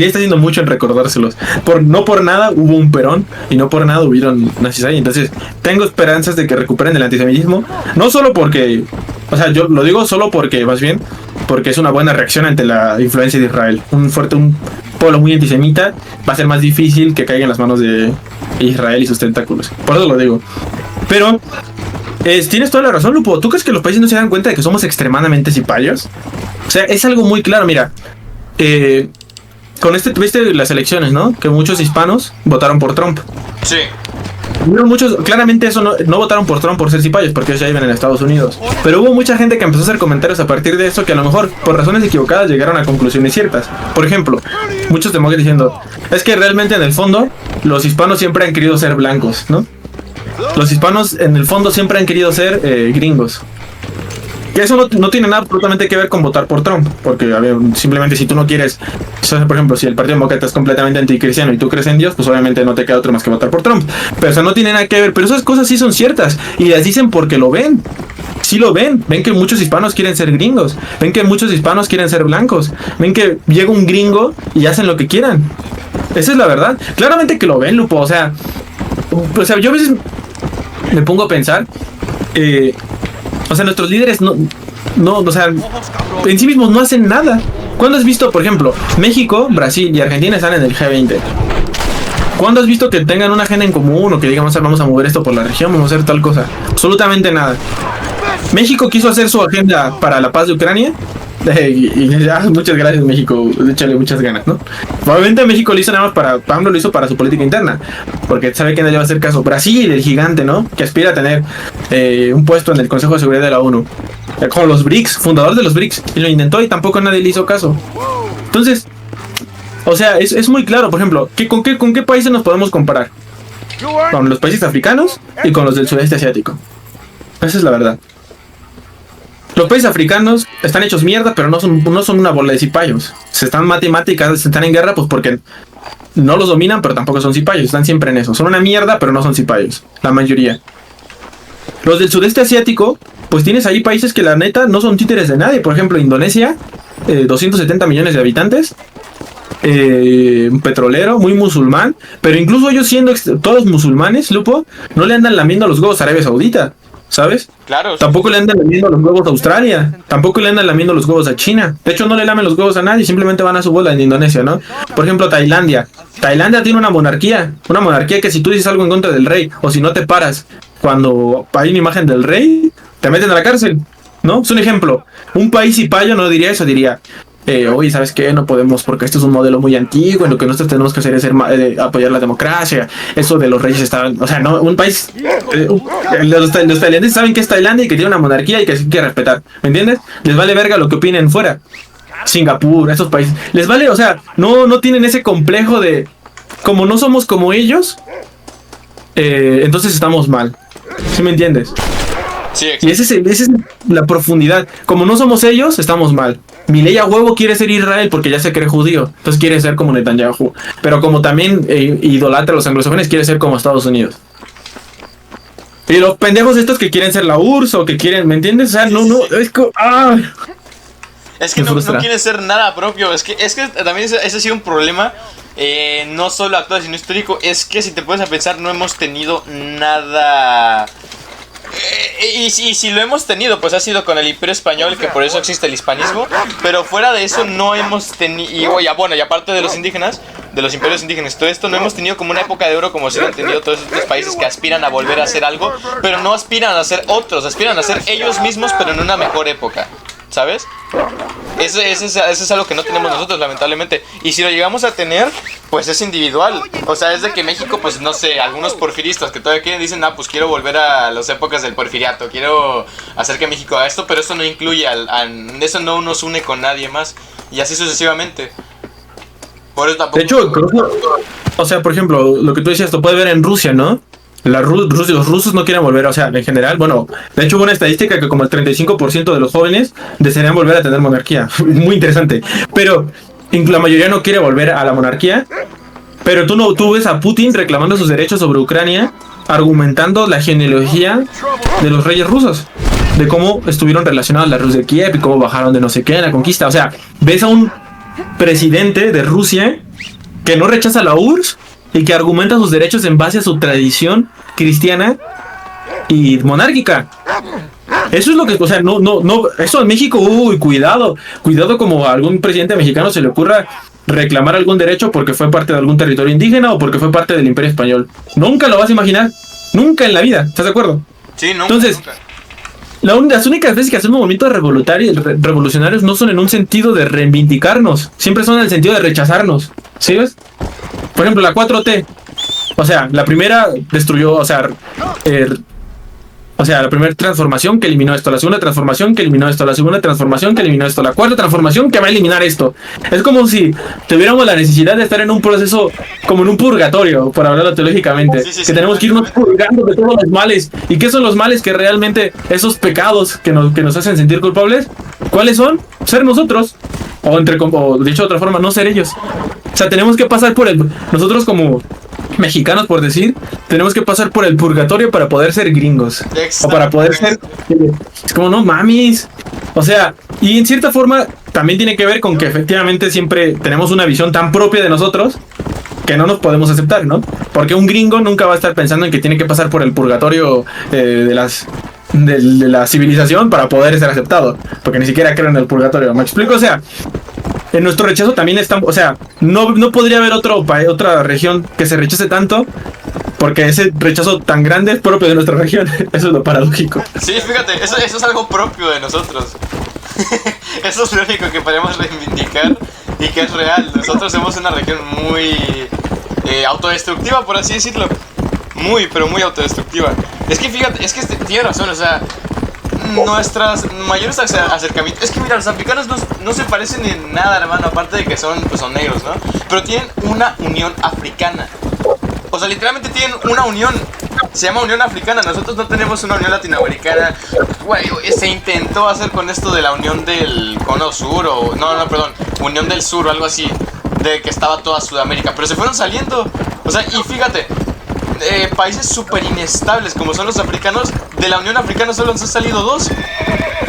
S1: está haciendo mucho en recordárselos. No por nada hubo un Perón y no por nada hubieron nazis ahí. Entonces tengo esperanzas de que recuperen el antisemitismo. No solo porque, o sea, yo lo digo solo porque, más bien, porque es una buena reacción ante la influencia de Israel. Un pueblo muy antisemita va a ser más difícil que caiga en las manos de Israel y sus tentáculos. Por eso lo digo. Pero tienes toda la razón, Lupo. ¿Tú crees que los países no se dan cuenta de que somos extremadamente cipayos? O sea, es algo muy claro. Mira, con tuviste las elecciones, ¿no? Que muchos hispanos votaron por Trump.
S2: Sí.
S1: Muchos, claramente eso no votaron por Trump por ser cipayos, porque ellos ya viven en Estados Unidos. Pero hubo mucha gente que empezó a hacer comentarios a partir de eso que a lo mejor por razones equivocadas llegaron a conclusiones ciertas. Por ejemplo, muchos demócratas diciendo, es que realmente en el fondo los hispanos siempre han querido ser blancos, ¿no? Los hispanos en el fondo siempre han querido ser gringos. Que eso no tiene nada absolutamente que ver con votar por Trump, porque a ver, simplemente si tú no quieres, por ejemplo, si el Partido Demócrata es completamente anticristiano y tú crees en Dios, pues obviamente no te queda otro más que votar por Trump. Pero eso no tiene nada que ver, pero esas cosas sí son ciertas y las dicen porque lo ven. Sí lo ven que muchos hispanos quieren ser gringos, ven que muchos hispanos quieren ser blancos, ven que llega un gringo y hacen lo que quieran. Esa es la verdad. Claramente que lo ven, Lupo, o sea, yo a veces me pongo a pensar, o sea, nuestros líderes no, o sea, en sí mismos no hacen nada. ¿Cuándo has visto, por ejemplo, México, Brasil y Argentina están en el G20? ¿Cuándo has visto que tengan una agenda en común o que digamos, vamos a mover esto por la región, vamos a hacer tal cosa? Absolutamente nada. México quiso hacer su agenda para la paz de Ucrania. Muchas gracias, México, échale muchas ganas, ¿no? Obviamente México lo hizo nada más AMLO lo hizo para su política interna, porque sabe que nadie va a hacer caso. Brasil, el gigante, ¿no? Que aspira a tener un puesto en el Consejo de Seguridad de la ONU, como los BRICS, fundador de los BRICS, y lo intentó y tampoco nadie le hizo caso. Entonces, o sea, es muy claro, por ejemplo, ¿con qué países nos podemos comparar? Con los países africanos y con los del sudeste asiático. Esa es la verdad. Los países africanos están hechos mierda, pero no son una bola de cipayos. Se están matemáticas, están en guerra, pues porque no los dominan, pero tampoco son cipayos. Están siempre en eso. Son una mierda, pero no son cipayos. La mayoría. Los del sudeste asiático, pues tienes ahí países que la neta no son títeres de nadie. Por ejemplo, Indonesia, 270 millones de habitantes. Un petrolero, muy musulmán. Pero incluso ellos siendo todos musulmanes, Lupo, no le andan lamiendo los huevos a Arabia Saudita. ¿sabes?
S2: Claro.
S1: Tampoco le andan lamiendo los huevos a Australia, tampoco le andan lamiendo los huevos a China. De hecho, no le lamen los huevos a nadie, simplemente van a su bola en Indonesia, ¿no? Por ejemplo, Tailandia. Tailandia tiene una monarquía que si tú dices algo en contra del rey, o si no te paras cuando hay una imagen del rey, te meten a la cárcel, ¿no? Es un ejemplo. Un país cipayo no diría eso, diría, oye, ¿sabes qué? No podemos, porque este es un modelo muy antiguo, y lo que nosotros tenemos que hacer es apoyar la democracia. Eso de los reyes estaban, o sea, no, un país, los tailandeses saben que es Tailandia y que tiene una monarquía y que hay que respetar, ¿me entiendes? Les vale verga lo que opinen fuera. Singapur, esos países, les vale, o sea, no tienen ese complejo de, como no somos como ellos, entonces estamos mal, ¿sí me entiendes?
S2: Sí,
S1: y esa es la profundidad. Como no somos ellos, estamos mal. Milei a huevo quiere ser Israel porque ya se cree judío, entonces quiere ser como Netanyahu. Pero como también idolatra a los anglosajones, quiere ser como Estados Unidos. Y los pendejos estos que quieren ser la URSS o que quieren, ¿me entiendes? O sea, es como...
S2: Es que no quieren ser nada propio. Es que también ese ha sido un problema. No solo actual, sino histórico. Es que si te pones a pensar, no hemos tenido nada. Y si lo hemos tenido, pues ha sido con el Imperio Español, que por eso existe el hispanismo. Pero fuera de eso no hemos tenido, y aparte de los indígenas, de los imperios indígenas, todo esto, no hemos tenido como una época de oro como si lo han tenido todos estos países que aspiran a volver a hacer algo, pero no aspiran a ser otros, aspiran a ser ellos mismos, pero en una mejor época, ¿sabes? Eso es algo que no tenemos nosotros, lamentablemente. Y si lo llegamos a tener, pues es individual. O sea, es de que México, pues no sé, algunos porfiristas que todavía quieren, dicen, pues quiero volver a las épocas del porfiriato, quiero hacer que México haga esto, pero eso no incluye eso no nos une con nadie más. Y así sucesivamente. Por eso tampoco...
S1: De hecho, o sea, por ejemplo, lo que tú decías, lo puedes ver en Rusia, ¿no? Los rusos no quieren volver, o sea, en general, bueno, de hecho hubo una estadística que como el 35% de los jóvenes desearían volver a tener monarquía. Muy interesante. Pero la mayoría no quiere volver a la monarquía. Pero tú ves a Putin reclamando sus derechos sobre Ucrania, argumentando la genealogía de los reyes rusos, de cómo estuvieron relacionados la Rus de Kiev y cómo bajaron de no sé qué en la conquista. O sea, ves a un presidente de Rusia que no rechaza la URSS y que argumenta sus derechos en base a su tradición cristiana y monárquica. Eso es lo que, o sea, no, eso en México, cuidado como a algún presidente mexicano se le ocurra reclamar algún derecho porque fue parte de algún territorio indígena o porque fue parte del Imperio Español. Nunca lo vas a imaginar, nunca en la vida, ¿estás de acuerdo?
S2: Sí, nunca.
S1: Entonces, las únicas veces que hacemos movimientos revolucionarios no son en un sentido de reivindicarnos, siempre son en el sentido de rechazarnos, ¿sí ves? Por ejemplo, la 4T, o sea, la primera destruyó, o sea, la primera transformación que eliminó esto, la segunda transformación que eliminó esto, la segunda transformación que eliminó esto, la cuarta transformación que va a eliminar esto. Es como si tuviéramos la necesidad de estar en un proceso, como en un purgatorio, por hablarlo teológicamente, que tenemos que irnos purgando de todos los males. ¿Y qué son los males que realmente, esos pecados que nos hacen sentir culpables? ¿Cuáles son? Ser nosotros, o dicho de otra forma, no ser ellos. O sea, tenemos que pasar por nosotros como mexicanos, por decir, tenemos que pasar por el purgatorio para poder ser gringos. O para poder ser... Es como, no mamis. O sea, y en cierta forma también tiene que ver con que efectivamente siempre tenemos una visión tan propia de nosotros que no nos podemos aceptar, ¿no? Porque un gringo nunca va a estar pensando en que tiene que pasar por el purgatorio de la civilización para poder ser aceptado, porque ni siquiera creen en el purgatorio. ¿Me explico? O sea, en nuestro rechazo también está, o sea, no podría haber otra región que se rechace tanto, porque ese rechazo tan grande es propio de nuestra región. Eso es lo paradójico.
S2: Sí, fíjate, eso es algo propio de nosotros. Eso es lo único que podemos reivindicar y que es real. Nosotros somos una región muy autodestructiva, por así decirlo. Muy, pero muy autodestructiva. Es que fíjate, tiene razón, o sea, nuestras mayores acercamientos. Es que mira, los africanos no se parecen en nada, hermano, aparte de que son negros, ¿no? Pero tienen una unión africana. O sea, literalmente tienen una unión. Se llama Unión Africana. Nosotros no tenemos una unión latinoamericana. Güey, se intentó hacer con esto de la unión del cono sur o... No, perdón. Unión del sur o algo así. De que estaba toda Sudamérica. Pero se fueron saliendo. O sea, y fíjate... países súper inestables como son los africanos, de la Unión Africana solo nos han salido 2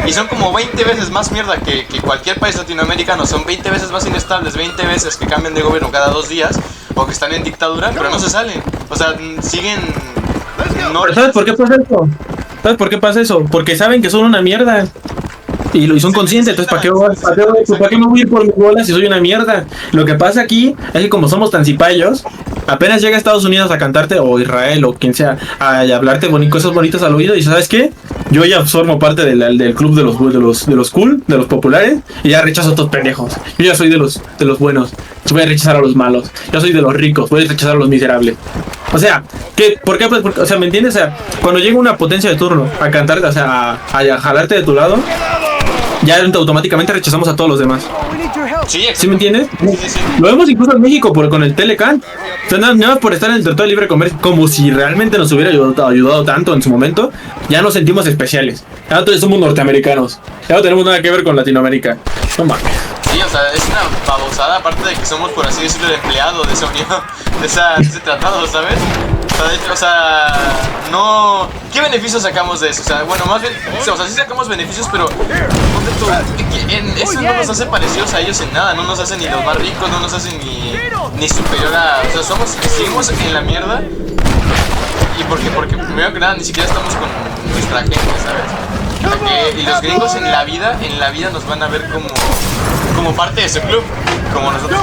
S2: y son como 20 veces más mierda que cualquier país latinoamericano. Son 20 veces más inestables, 20 veces que cambian de gobierno cada 2 días o que están en dictadura, pero no se salen, o sea, siguen.
S1: ¿Sabes por qué pasa esto? ¿Sabes por qué pasa eso? Porque saben que son una mierda. Y son conscientes, entonces ¿para qué me voy a ir por mis bolas si soy una mierda? Lo que pasa aquí es que como somos tan cipayos, apenas llega a Estados Unidos a cantarte, o Israel, o quien sea, a hablarte cosas bonitas al oído, y ¿sabes qué? Yo ya formo parte del club de los cool, de los populares, y ya rechazo a estos pendejos. Yo ya soy de los buenos, voy a rechazar a los malos. Yo soy de los ricos, voy a rechazar a los miserables. O sea, ¿por qué? Pues porque, o sea, ¿me entiendes? O sea, cuando llega una potencia de turno a cantarte, o sea, a jalarte de tu lado, ya automáticamente rechazamos a todos los demás.
S2: Sí,
S1: ¿Sí me entiendes?
S2: Sí.
S1: Lo vemos incluso en México con el Telecan. O sea, nada más por estar en el Tratado de Libre Comercio, como si realmente nos hubiera ayudado tanto en su momento, ya nos sentimos especiales. Ya todos somos norteamericanos. Ya no tenemos nada que ver con Latinoamérica. No mames.
S2: Sí, o sea, es una babosada, aparte de que somos, por así decirlo, el empleado de esa unión, de ese tratado, ¿sabes? O sea, no... ¿Qué beneficios sacamos de eso? O sea, bueno, más bien, o sea, sí sacamos beneficios, pero ponte tú, eso no nos hace parecidos a ellos en nada, no nos hace ni los más ricos, no nos hace ni superior a... O sea, seguimos en la mierda, y porque primero que nada ni siquiera estamos con nuestra gente, ¿sabes? O sea, y los gringos en la vida nos van a ver como parte de ese club, como nosotros.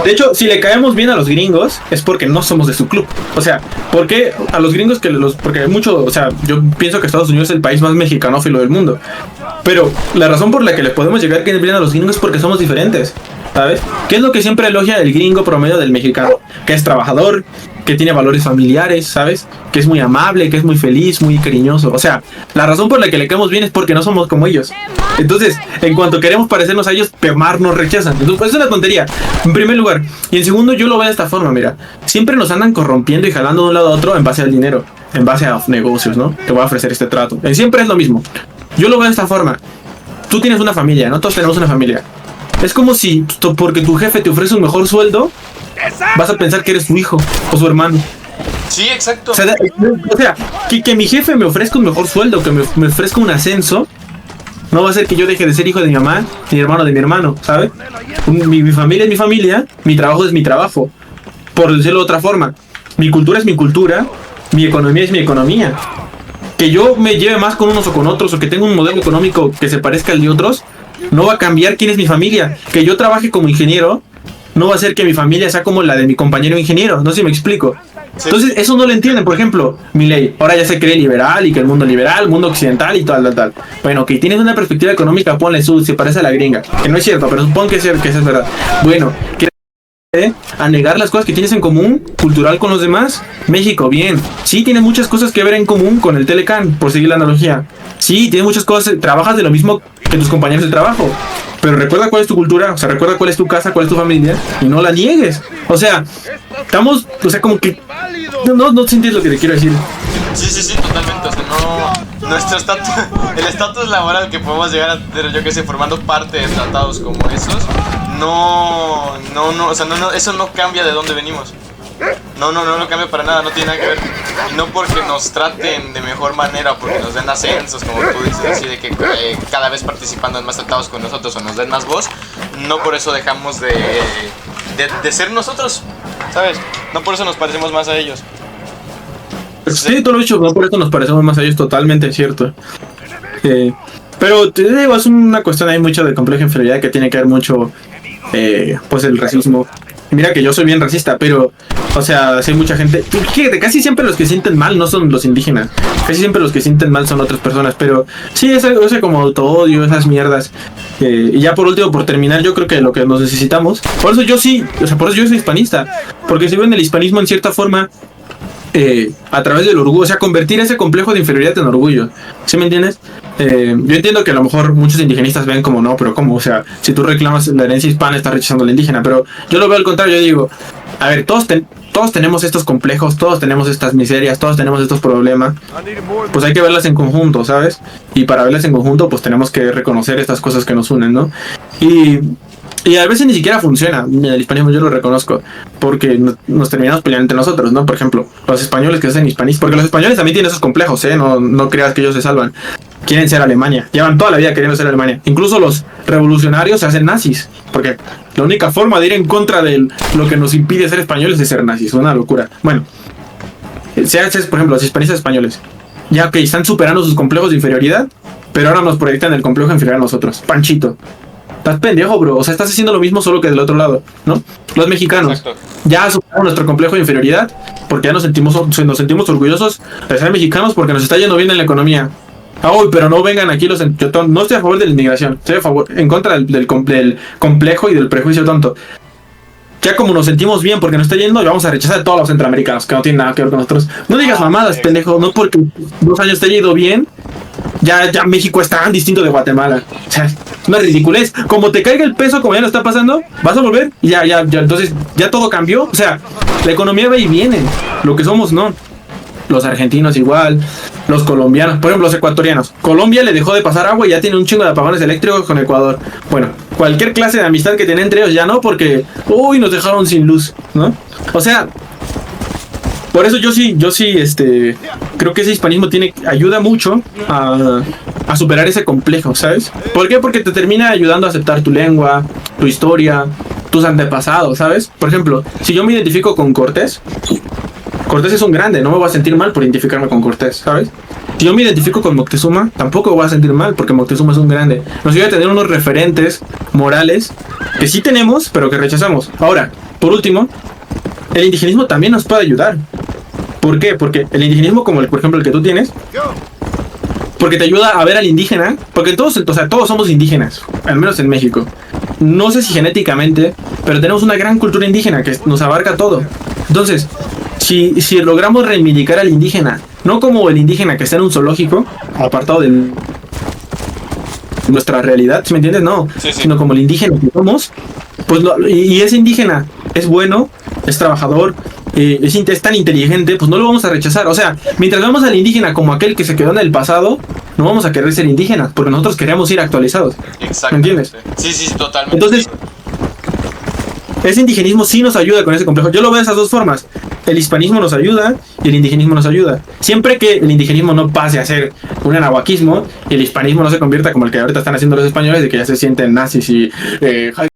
S1: De hecho, si le caemos bien a los gringos, es porque no somos de su club. O sea, porque a los gringos porque hay mucho, o sea, yo pienso que Estados Unidos es el país más mexicanófilo del mundo. Pero la razón por la que les podemos llegar bien a los gringos es porque somos diferentes, ¿sabes? ¿Qué es lo que siempre elogia el gringo promedio del mexicano? Que es trabajador, que tiene valores familiares, ¿sabes? Que es muy amable, que es muy feliz, muy cariñoso. O sea, la razón por la que le caemos bien es porque no somos como ellos. Entonces, en cuanto queremos parecernos a ellos, más nos rechazan. Entonces, pues es una tontería, en primer lugar. Y en segundo, yo lo veo de esta forma, mira. Siempre nos andan corrompiendo y jalando de un lado a otro en base al dinero, en base a negocios, ¿no? Te voy a ofrecer este trato. Siempre es lo mismo. Yo lo veo de esta forma. Tú tienes una familia, ¿no? Todos tenemos una familia. Es como si, porque tu jefe te ofrece un mejor sueldo, vas a pensar que eres su hijo o su hermano.
S2: Sí, exacto.
S1: O sea, que mi jefe me ofrezca un mejor sueldo, que me ofrezca un ascenso, no va a hacer que yo deje de ser hijo de mi mamá, ni hermano de mi hermano, ¿sabes? Mi familia es mi familia, mi trabajo es mi trabajo. Por decirlo de otra forma, mi cultura es mi cultura, mi economía es mi economía. Que yo me lleve más con unos o con otros, o que tenga un modelo económico que se parezca al de otros, no va a cambiar quién es mi familia. Que yo trabaje como ingeniero no va a hacer que mi familia sea como la de mi compañero ingeniero. No sé si me explico. Sí. Entonces eso no lo entienden. Por ejemplo, Milei ahora ya se cree liberal, y que el mundo liberal, mundo occidental y tal. Bueno, que tienes una perspectiva económica, ponle se parece a la gringa, que no es cierto, pero supón que eso es verdad. Bueno, que a negar las cosas que tienes en común, cultural con los demás. México, bien, sí, tiene muchas cosas que ver en común con el Telecan, por seguir la analogía. Sí, tiene muchas cosas, trabajas de lo mismo que tus compañeros de trabajo, pero recuerda cuál es tu cultura, o sea, recuerda cuál es tu casa, cuál es tu familia, y no la niegues. O sea, estamos, o sea, como que no entiendes lo que te quiero decir.
S2: Sí, totalmente. O sea, nuestro estatus, el estatus laboral que podemos llegar a tener, yo que sé, formando parte de tratados como esos, o sea, eso no cambia de dónde venimos. No cambia para nada, no tiene nada que ver. Y no porque nos traten de mejor manera, o porque nos den ascensos, como tú dices, así de que cada vez participando en más tratados con nosotros o nos den más voz, no por eso dejamos de ser nosotros, ¿sabes? No por eso nos parecemos más a ellos.
S1: Sí, todo lo dicho, no por eso nos parecemos más a ellos, totalmente cierto. Pero te digo, es una cuestión ahí mucho de compleja inferioridad que tiene que ver mucho, pues el racismo. Mira que yo soy bien racista, pero, o sea, si hay mucha gente, fíjate, casi siempre los que sienten mal no son los indígenas, casi siempre los que sienten mal son otras personas, pero sí, ese como auto-odio, esas mierdas. Y ya por último, por terminar, yo creo que lo que nos necesitamos, por eso yo sí, o sea, por eso yo soy hispanista, porque si ven el hispanismo en cierta forma, a través del orgullo, o sea, convertir ese complejo de inferioridad en orgullo, ¿sí me entiendes? Yo entiendo que a lo mejor muchos indigenistas ven como no, pero como, o sea, si tú reclamas la herencia hispana estás rechazando a la indígena, pero yo lo veo al contrario. Yo digo, a ver, todos tenemos estos complejos, todos tenemos estas miserias, todos tenemos estos problemas, pues hay que verlas en conjunto, ¿sabes? Y para verlas en conjunto pues tenemos que reconocer estas cosas que nos unen, ¿no? Y a veces ni siquiera funciona el hispanismo, yo lo reconozco, porque nos terminamos peleando entre nosotros, ¿no? Por ejemplo, los españoles que hacen hispanismo, porque los españoles también tienen esos complejos, no creas que ellos se salvan. Quieren ser Alemania, llevan toda la vida queriendo ser Alemania. Incluso los revolucionarios se hacen nazis, porque la única forma de ir en contra de lo que nos impide ser españoles es ser nazis, es una locura. Bueno, por ejemplo, los hispanistas españoles Ya que están superando sus complejos de inferioridad, pero ahora nos proyectan el complejo inferior a nosotros. Panchito. Estás pendejo, bro. O sea, estás haciendo lo mismo solo que del otro lado, ¿no? Los mexicanos ya superamos nuestro complejo de inferioridad porque ya nos sentimos orgullosos de ser mexicanos porque nos está yendo bien en la economía. Uy, pero no vengan aquí los... Yo no estoy a favor de la inmigración. Estoy en contra del complejo y del prejuicio tonto. Ya como nos sentimos bien porque nos está yendo, vamos a rechazar a todos los centroamericanos que no tienen nada que ver con nosotros. No digas mamadas, pendejo. No porque 2 años te haya ido bien, ya México es tan distinto de Guatemala. O sea, es una ridiculez. Como te caiga el peso, como ya lo está pasando, vas a volver y ya, entonces ya todo cambió. O sea, la economía va y viene. Lo que somos, no. Los argentinos igual, los colombianos, por ejemplo, los ecuatorianos. Colombia le dejó de pasar agua y ya tiene un chingo de apagones eléctricos con Ecuador. Bueno, cualquier clase de amistad que tienen entre ellos ya no, porque, nos dejaron sin luz, ¿no? O sea, por eso yo sí, creo que ese hispanismo ayuda mucho a superar ese complejo, ¿sabes? ¿Por qué? Porque te termina ayudando a aceptar tu lengua, tu historia, tus antepasados, ¿sabes? Por ejemplo, si yo me identifico con Cortés es un grande, no me voy a sentir mal por identificarme con Cortés, ¿sabes? Si yo me identifico con Moctezuma, tampoco me voy a sentir mal porque Moctezuma es un grande. Nos ayuda a tener unos referentes morales que sí tenemos, pero que rechazamos. Ahora, por último, el indigenismo también nos puede ayudar. ¿Por qué? Porque el indigenismo, como por ejemplo el que tú tienes, porque te ayuda a ver al indígena, porque todos somos indígenas, al menos en México. No sé si genéticamente, pero tenemos una gran cultura indígena que nos abarca todo. Entonces, si logramos reivindicar al indígena, no como el indígena que está en un zoológico, apartado de nuestra realidad, ¿sí me entiendes? No, sino como el indígena que somos, pues y ese indígena es bueno, es trabajador, es tan inteligente, pues no lo vamos a rechazar. O sea, mientras vemos al indígena como aquel que se quedó en el pasado, no vamos a querer ser indígenas, porque nosotros queremos ir actualizados.
S2: Exacto.
S1: ¿Me entiendes?
S2: Sí, totalmente.
S1: Entonces, ese indigenismo sí nos ayuda con ese complejo. Yo lo veo de esas dos formas. El hispanismo nos ayuda y el indigenismo nos ayuda. Siempre que el indigenismo no pase a ser un anahuaquismo y el hispanismo no se convierta como el que ahorita están haciendo los españoles, de que ya se sienten nazis y